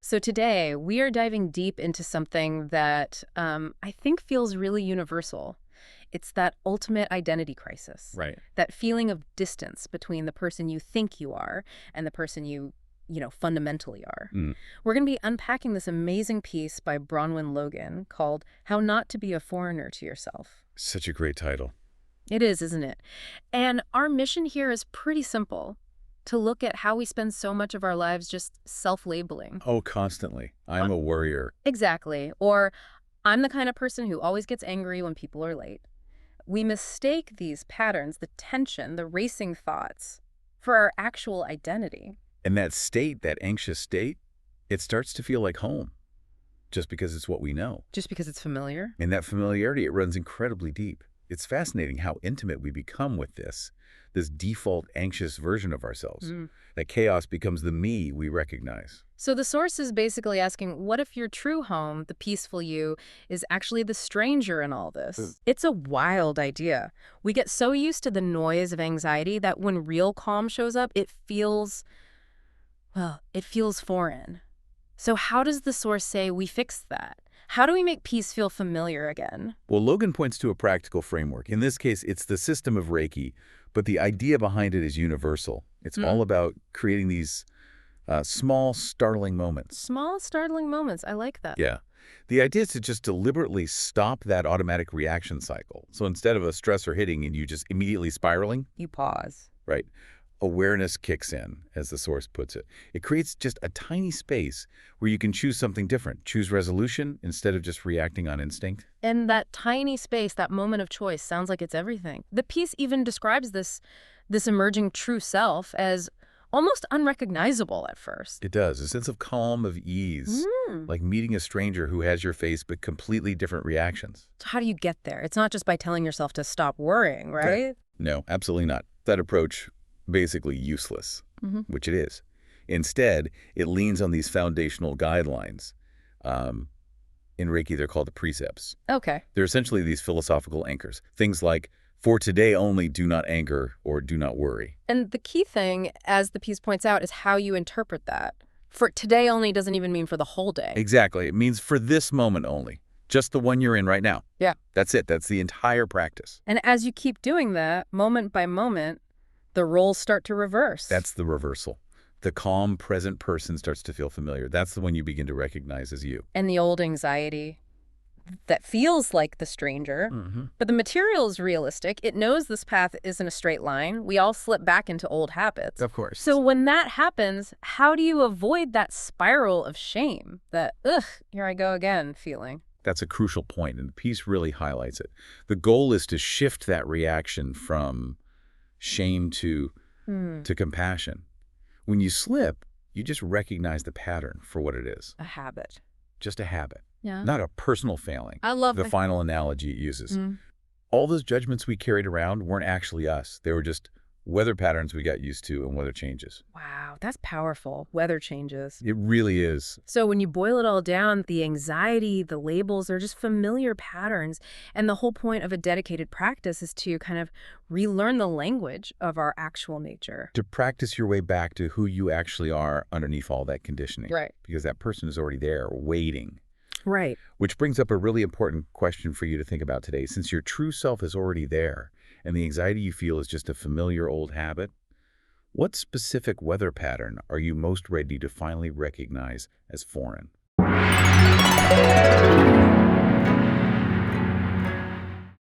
So today, we are diving deep into something that I think feels really universal. It's that ultimate identity crisis. Right. That feeling of distance between the person you think you are and the person you fundamentally are. Mm. We're going to be unpacking this amazing piece by Bronwen Logan called How Not to Be a Foreigner to Yourself. Such a great title. It is, isn't it? And our mission here is pretty simple. To look at how we spend so much of our lives just self-labeling. Oh, constantly. I'm a worrier. Exactly. Or, I'm the kind of person who always gets angry when people are late. We mistake these patterns, the tension, the racing thoughts, for our actual identity. And that state, that anxious state, it starts to feel like home, just because it's what we know. Just because it's familiar? And that familiarity, it runs incredibly deep. It's fascinating how intimate we become with this default anxious version of ourselves. That chaos becomes the me we recognize. So the source is basically asking, what if your true home, the peaceful you, is actually the stranger in all this? It's a wild idea. We get so used to the noise of anxiety that when real calm shows up, it feels foreign. So how does the source say we fix that? How do we make peace feel familiar again? Well, Logan points to a practical framework. In this case, it's the system of Reiki, but the idea behind it is universal. It's all about creating these small, startling moments. Small, startling moments. I like that. Yeah. The idea is to just deliberately stop that automatic reaction cycle. So instead of a stressor hitting and you just immediately spiraling, You pause. right, awareness kicks in, as the source puts it. It creates just a tiny space where you can choose something different. Choose resolution instead of just reacting on instinct. And that tiny space, that moment of choice, sounds like it's everything. The piece even describes this emerging true self as almost unrecognizable at first. It does. A sense of calm, of ease, like meeting a stranger who has your face but completely different reactions. So how do you get there? It's not just by telling yourself to stop worrying, right? No, absolutely not. That approach, basically useless, which it is. Instead, it leans on these foundational guidelines. In Reiki, they're called the precepts. Okay. They're essentially these philosophical anchors. Things like, for today only, do not anger or do not worry. And the key thing, as the piece points out, is how you interpret that. For today only doesn't even mean for the whole day. Exactly. It means for this moment only. Just the one you're in right now. Yeah. That's it. That's the entire practice. And as you keep doing that, moment by moment, the roles start to reverse. That's the reversal. The calm, present person starts to feel familiar. That's the one you begin to recognize as you. And the old anxiety that feels like the stranger, but the material is realistic. It knows this path isn't a straight line. We all slip back into old habits. Of course. So when that happens, how do you avoid that spiral of shame, that, here I go again feeling? That's a crucial point, and the piece really highlights it. The goal is to shift that reaction from shame to compassion. When you slip, you just recognize the pattern for what it is. A habit. Just a habit. Yeah. Not a personal failing. I love the final analogy it uses. All those judgments we carried around weren't actually us. They were just weather patterns we got used to and weather changes. Wow, that's powerful. Weather changes. It really is. So when you boil it all down, the anxiety, the labels, they're just familiar patterns. And the whole point of a dedicated practice is to kind of relearn the language of our actual nature. To practice your way back to who you actually are underneath all that conditioning. Right. Because that person is already there waiting. Right. Which brings up a really important question for you to think about today. Since your true self is already there and the anxiety you feel is just a familiar old habit, what specific weather pattern are you most ready to finally recognize as foreign?